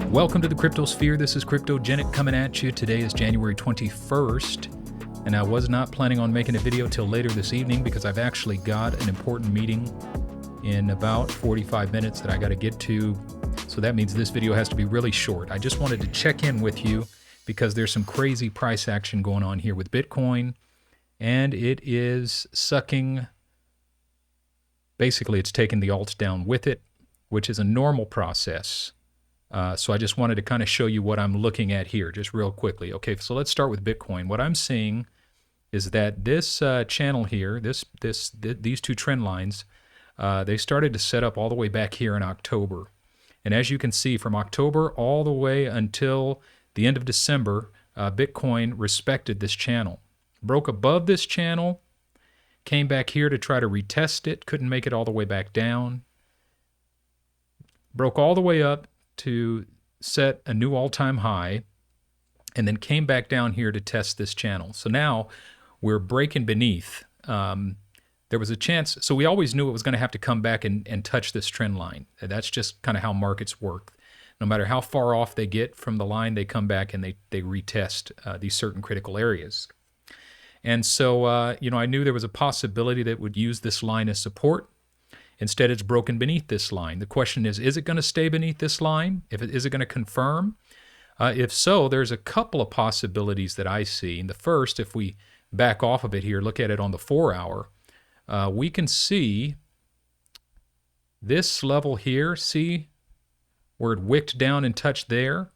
Welcome to the Cryptosphere. This is Cryptogenic coming at you. Today is January 21st, and I was not planning on making a video till later this evening because I've actually got an important meeting in about 45 minutes that I got to get to. So that means this video has to be really short. I just wanted to check in with you because there's some crazy price action going on here with Bitcoin, and it is sucking. Basically, it's taking the alts down with it, which is a normal process. So I just wanted to kind of show you what I'm looking at here just real quickly. Okay, so let's start with Bitcoin. What I'm seeing is that this channel here, these two trend lines, they started to set up all the way back here in October. And as you can see, from October all the way until the end of December, Bitcoin respected this channel. Broke above this channel, came back here to try to retest it, couldn't make it all the way back down. Broke all the way up to set a new all-time high, and then came back down here to test this channel. So now we're breaking beneath. There was a chance, so we always knew it was going to have to come back and touch this trend line. That's just kind of how markets work. No matter how far off they get from the line, they come back and they retest these certain critical areas. And so, I knew there was a possibility that it would use this line as support. Instead, it's broken beneath this line. The question is it going to stay beneath this line? Is it going to confirm? If so, there's a couple of possibilities that I see. And the first, if we back off of it here, look at it on the 4-hour, we can see this level here. See where it wicked down and touched there?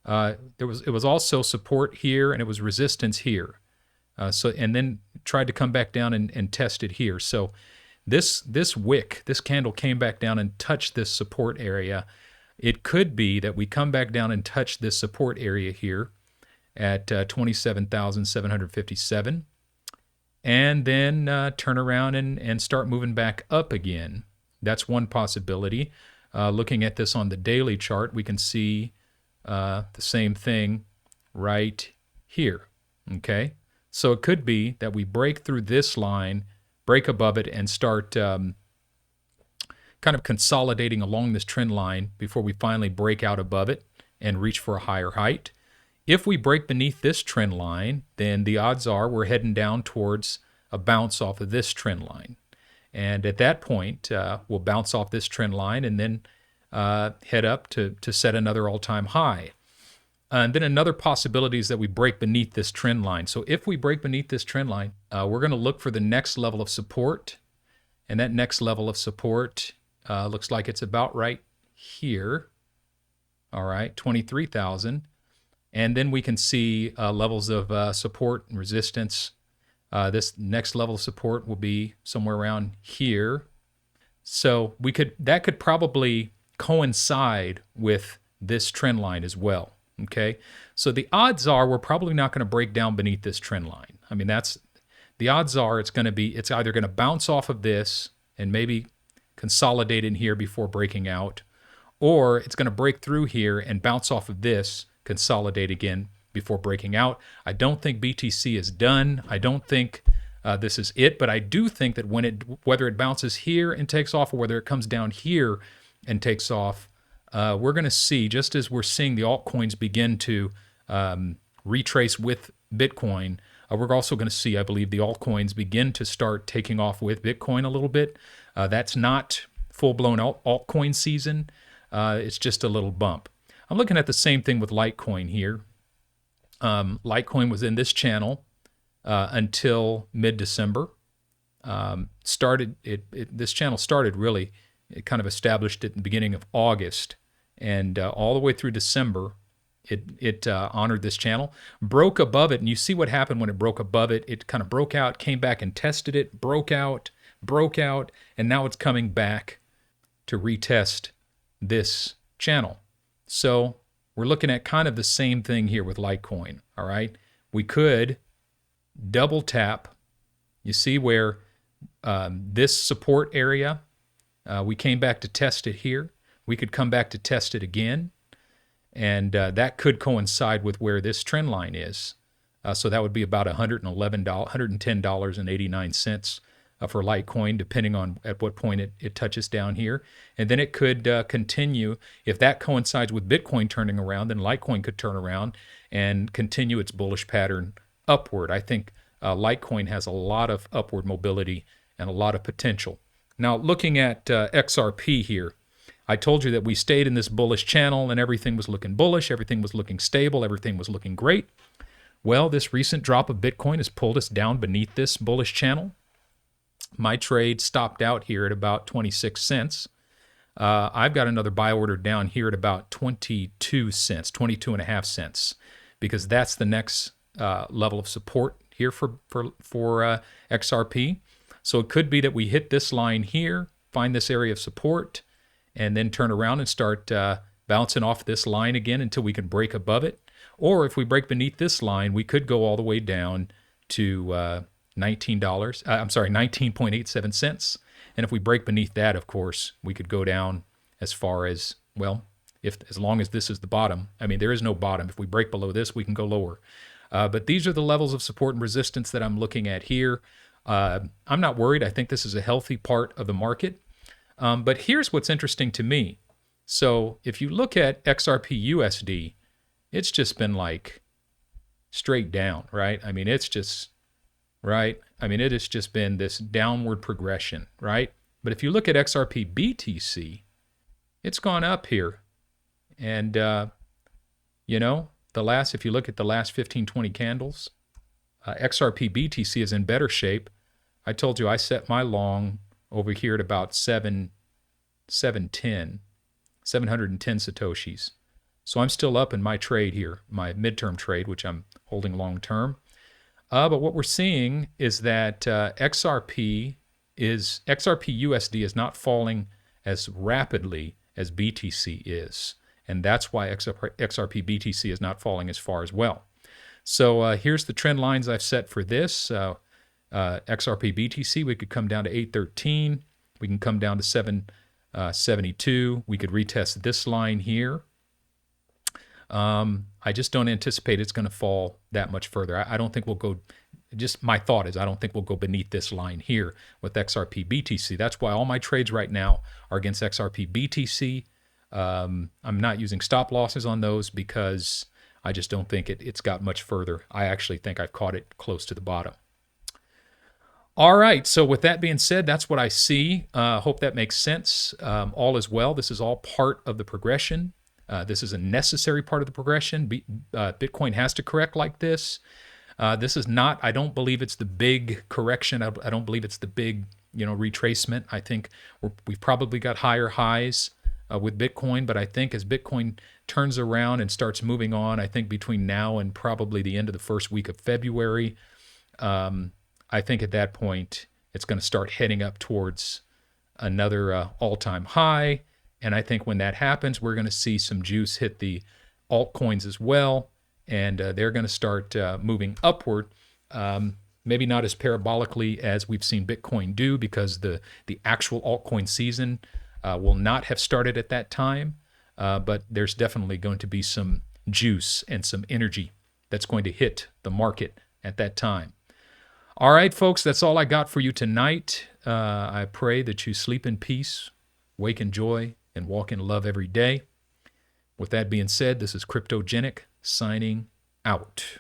It was also support here, and it was resistance here. And then tried to come back down and test it here. So this candle came back down and touched this support area. It could be that we come back down and touch this support area here at 27,757, and then turn around and start moving back up again. That's one possibility. Looking at this on the daily chart, we can see the same thing right here. Okay, so it could be that we break through this line, break above it, and start kind of consolidating along this trend line before we finally break out above it and reach for a higher height. If we break beneath this trend line, then the odds are we're heading down towards a bounce off of this trend line. And at that point, we'll bounce off this trend line and then head up to set another all-time high. And then another possibility is that we break beneath this trend line. So if we break beneath this trend line, we're going to look for the next level of support. And that next level of support looks like it's about right here. All right, 23,000. And then we can see levels of support and resistance. This next level of support will be somewhere around here. So that could probably coincide with this trend line as well. Okay, so the odds are we're probably not going to break down beneath this trend line. I mean, the odds are it's either going to bounce off of this and maybe consolidate in here before breaking out, or it's going to break through here and bounce off of this, consolidate again before breaking out. I don't think BTC is done. I don't think this is it, but I do think that whether it bounces here and takes off or whether it comes down here and takes off, we're going to see, just as we're seeing the altcoins begin to retrace with Bitcoin, we're also going to see, I believe, the altcoins begin to start taking off with Bitcoin a little bit. That's not full-blown altcoin season. It's just a little bump. I'm looking at the same thing with Litecoin here. Litecoin was in this channel until mid-December. This channel started really, it kind of established at the beginning of August, and all the way through December, it honored this channel, broke above it, and you see what happened when it broke above it. It kind of broke out, came back and tested it, broke out, and now it's coming back to retest this channel. So we're looking at kind of the same thing here with Litecoin, all right? We could double tap. You see where this support area, we came back to test it here. We could come back to test it again, and that could coincide with where this trend line is. So that would be about $110.89 for Litecoin, depending on at what point it touches down here. And then it could continue. If that coincides with Bitcoin turning around, then Litecoin could turn around and continue its bullish pattern upward. I think Litecoin has a lot of upward mobility and a lot of potential. Now, looking at XRP here, I told you that we stayed in this bullish channel and everything was looking bullish, everything was looking stable, everything was looking great. Well, this recent drop of Bitcoin has pulled us down beneath this bullish channel. My trade stopped out here at about 26 cents. I've got another buy order down here at about 22 cents, 22 and a half cents, because that's the next level of support here for XRP. So it could be that we hit this line here, find this area of support, and then turn around and start bouncing off this line again until we can break above it. Or if we break beneath this line, we could go all the way down to $19.87 cents. And if we break beneath that, of course, we could go down as far as, well, as long as this is the bottom. I mean, there is no bottom. If we break below this, we can go lower. But these are the levels of support and resistance that I'm looking at here. I'm not worried. I think this is a healthy part of the market. But here's what's interesting to me. So if you look at XRP USD, it's just been like straight down, right? I mean, it's just, right? I mean, it has just been this downward progression, right? But if you look at XRP BTC, it's gone up here. And, you know, if you look at the last 15, 20 candles, XRP BTC is in better shape. I told you I set my long over here at about 710 Satoshis. So I'm still up in my trade here, my midterm trade, which I'm holding long term. But what we're seeing is that XRP USD is not falling as rapidly as BTC is. And that's why XRP BTC is not falling as far as well. So here's the trend lines I've set for this. XRP BTC, we could come down to 813. We can come down to 772. We could retest this line here. I just don't anticipate it's going to fall that much further. I don't think we'll go, just my thought is I don't think we'll go beneath this line here with XRP BTC. That's why all my trades right now are against XRP BTC. I'm not using stop losses on those because I just don't think it's got much further. I actually think I've caught it close to the bottom. All right, so with that being said, that's what I see. Hope that makes sense. All is well. This is all part of the progression. This is a necessary part of the progression. Bitcoin has to correct like this. This is not, I don't believe it's the big correction. I don't believe it's the big, retracement. I think we've probably got higher highs with Bitcoin, but I think as Bitcoin turns around and starts moving on, I think between now and probably the end of the first week of February, I think at that point, it's going to start heading up towards another all-time high. And I think when that happens, we're going to see some juice hit the altcoins as well. And they're going to start moving upward. Maybe not as parabolically as we've seen Bitcoin do, because the actual altcoin season will not have started at that time. But there's definitely going to be some juice and some energy that's going to hit the market at that time. All right, folks, that's all I got for you tonight. I pray that you sleep in peace, wake in joy, and walk in love every day. With that being said, this is Cryptogenic signing out.